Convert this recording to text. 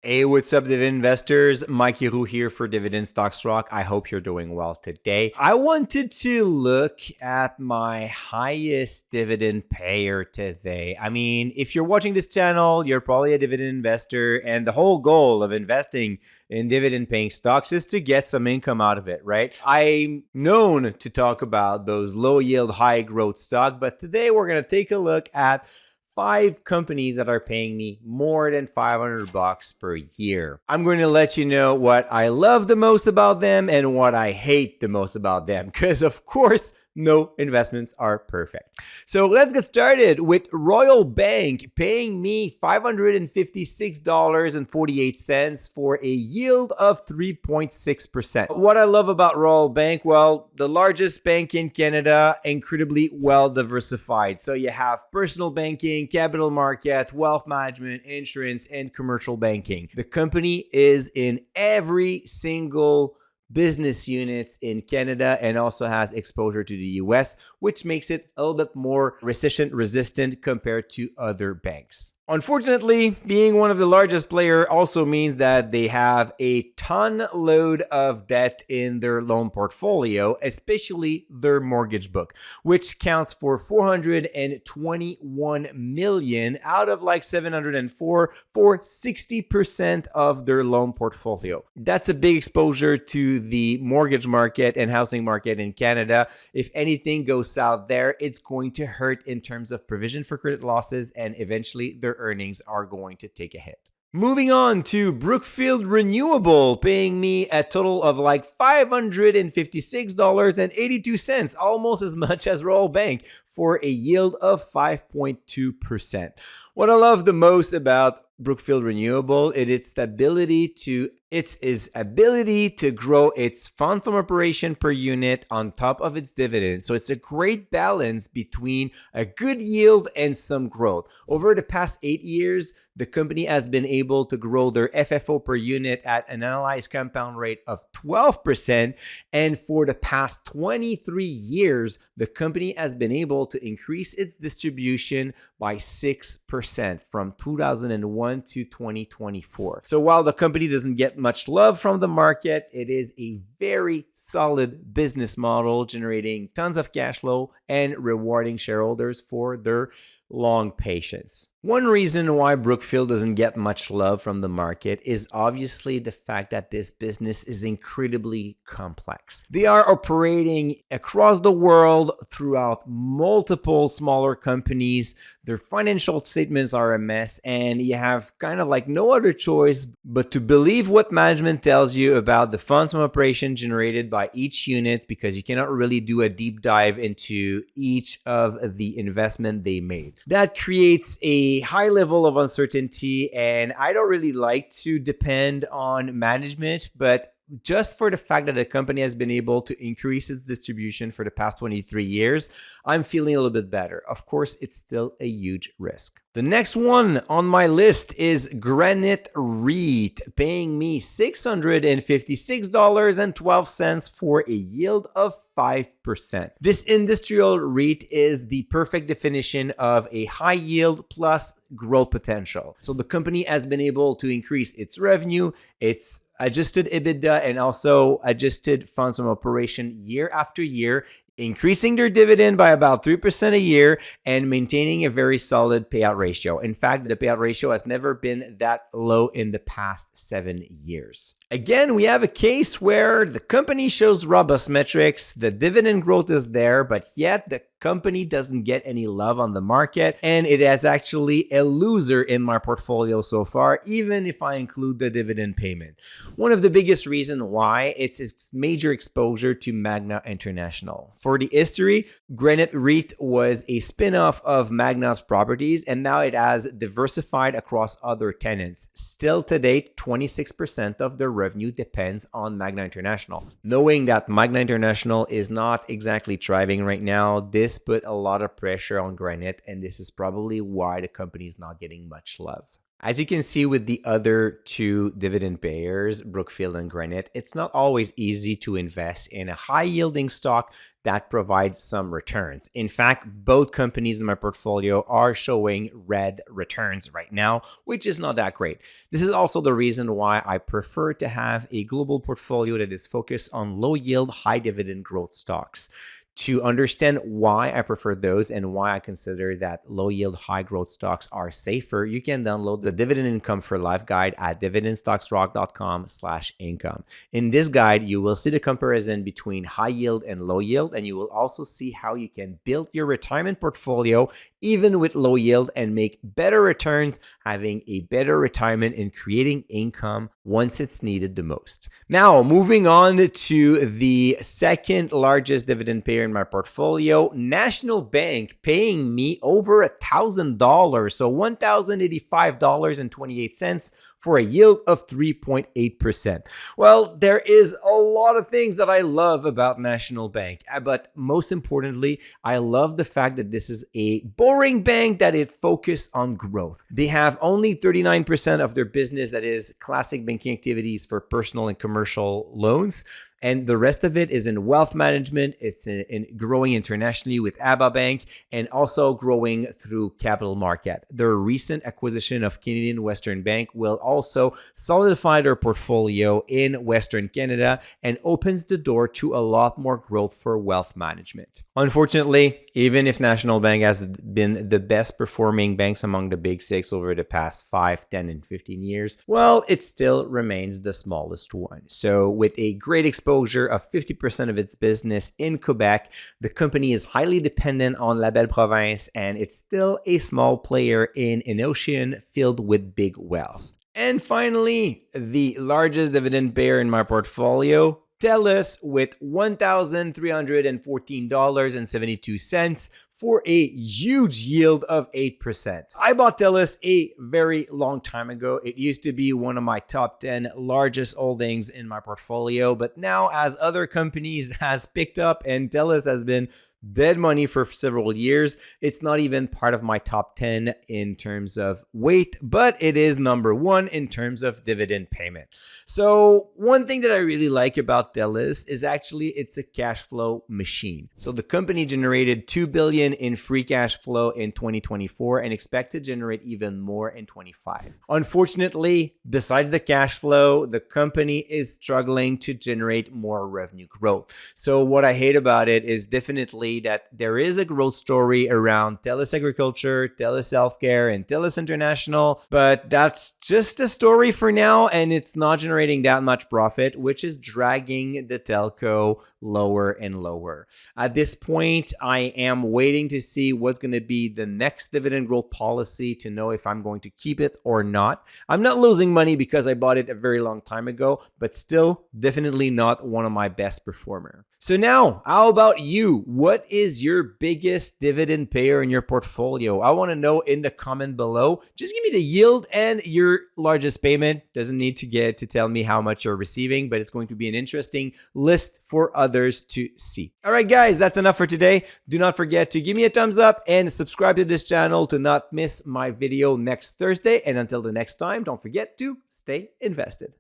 Hey, what's up, Dividend investors? Mikey Roux here for Dividend Stocks Rock. I hope you're doing well today. I wanted to look at my highest dividend payer today. I mean, if you're watching this channel, you're probably a dividend investor, and the whole goal of investing in dividend paying stocks is to get some income out of it, right? I'm known to talk about those low yield, high growth stocks, but today we're going to take a look at 5 companies that are paying me more than $500 per year. I'm going to let you know what I love the most about them and what I hate the most about them, because of course, no investments are perfect. So let's get started with Royal Bank paying me $556.48 for a yield of 3.6%. What I love about Royal Bank, well, the largest bank in Canada, incredibly well diversified. So you have personal banking, capital market, wealth management, insurance, and commercial banking. The company is in every single business units in Canada and also has exposure to the US, which makes it a little bit more recession resistant compared to other banks. Unfortunately, being one of the largest player also means that they have a ton load of debt in their loan portfolio, especially their mortgage book, which counts for 421 million out of like 704 for 60% of their loan portfolio. That's a big exposure to the mortgage market and housing market in Canada. If anything goes south there, it's going to hurt in terms of provision for credit losses, and eventually their earnings are going to take a hit. Moving on to Brookfield Renewable, paying me a total of like $556.82, almost as much as Royal Bank, for a yield of 5.2%. What I love the most about Brookfield Renewable is its ability to grow its fund from operation per unit on top of its dividend. So it's a great balance between a good yield and some growth. Over the past 8 years, the company has been able to grow their FFO per unit at an annualized compound rate of 12%. And for the past 23 years, the company has been able to increase its distribution by 6% from 2001 to 2024. So while the company doesn't get much love from the market, it is a very solid business model, generating tons of cash flow and rewarding shareholders for their long patience. One reason why Brookfield doesn't get much love from the market is obviously the fact that this business is incredibly complex. They are operating across the world throughout multiple smaller companies. Their financial statements are a mess, and you have kind of like no other choice but to believe what management tells you about the funds from operation generated by each unit, because you cannot really do a deep dive into each of the investment they made. That creates a high level of uncertainty, and I don't really like to depend on management, but just for the fact that the company has been able to increase its distribution for the past 23 years, I'm feeling a little bit better. Of course, it's still a huge risk. The next one on my list is Granite REIT, paying me $656.12 for a yield of 5%. This industrial REIT is the perfect definition of a high yield plus growth potential. So the company has been able to increase its revenue, its adjusted EBITDA, and also adjusted funds from operation year after year, increasing their dividend by about 3% a year and maintaining a very solid payout ratio. In fact, the payout ratio has never been that low in the past 7 years. Again, we have a case where the company shows robust metrics, the dividend growth is there, but yet the company doesn't get any love on the market, and it is actually a loser in my portfolio so far, even if I include the dividend payment. One of the biggest reasons why, it's its major exposure to Magna International. For the history, Granite REIT was a spin-off of Magna's properties, and now it has diversified across other tenants. Still to date, 26% of their revenue depends on Magna International. Knowing that Magna International is not exactly thriving right now, this put a lot of pressure on Granite, and this is probably why the company is not getting much love. As you can see with the other two dividend payers, Brookfield and Granite, it's not always easy to invest in a high-yielding stock that provides some returns. In fact, both companies in my portfolio are showing red returns right now, which is not that great. This is also the reason why I prefer to have a global portfolio that is focused on low-yield, high-dividend growth stocks. To understand why I prefer those and why I consider that low yield, high growth stocks are safer, you can download the Dividend Income for Life guide at dividendstocksrock.com/income. In this guide, you will see the comparison between high yield and low yield, and you will also see how you can build your retirement portfolio even with low yield and make better returns, having a better retirement and creating income once it's needed the most. Now, moving on to the second largest dividend payer in my portfolio, National Bank, paying me over $1,000, so $1,085.28 for a yield of 3.8%. Well, there is a lot of things that I love about National Bank, but most importantly, I love the fact that this is a boring bank that it focuses on growth. They have only 39% of their business that is classic banking activities for personal and commercial loans. And the rest of it is in wealth management. It's in growing internationally with ABA Bank and also growing through capital market. Their recent acquisition of Canadian Western Bank will also solidify their portfolio in Western Canada and opens the door to a lot more growth for wealth management. Unfortunately, even if National Bank has been the best performing banks among the big six over the past 5, 10, and 15 years, well, it still remains the smallest one. So with a great exposure of 50% of its business in Quebec, the company is highly dependent on La Belle Province, and it's still a small player in an ocean filled with big whales. And finally, the largest dividend payer in my portfolio, Telus, with $1,314.72 for a huge yield of 8%. I bought Telus a very long time ago. It used to be one of my top 10 largest holdings in my portfolio, but now as other companies has picked up and Telus has been dead money for several years, it's not even part of my top 10 in terms of weight, but it is number 1 in terms of dividend payment. So one thing that I really like about Telus is actually it's a cash flow machine. So the company generated $2 billion in free cash flow in 2024 and expect to generate even more in 25. Unfortunately, besides the cash flow, the company is struggling to generate more revenue growth. So what I hate about it is definitely that there is a growth story around Telus Agriculture, Telus Healthcare, and Telus International, but that's just a story for now, and it's not generating that much profit, which is dragging the telco lower and lower. At this point, I am waiting to see what's going to be the next dividend growth policy to know if I'm going to keep it or not. I'm not losing money because I bought it a very long time ago, but still definitely not one of my best performer. So now, how about you? What is your biggest dividend payer in your portfolio? I want to know in the comment below. Just give me the yield and your largest payment. Doesn't need to tell me how much you're receiving, but it's going to be an interesting list for others to see. All right, guys, that's enough for today. Do not forget to give me a thumbs up and subscribe to this channel to not miss my video next Thursday. And until the next time, don't forget to stay invested.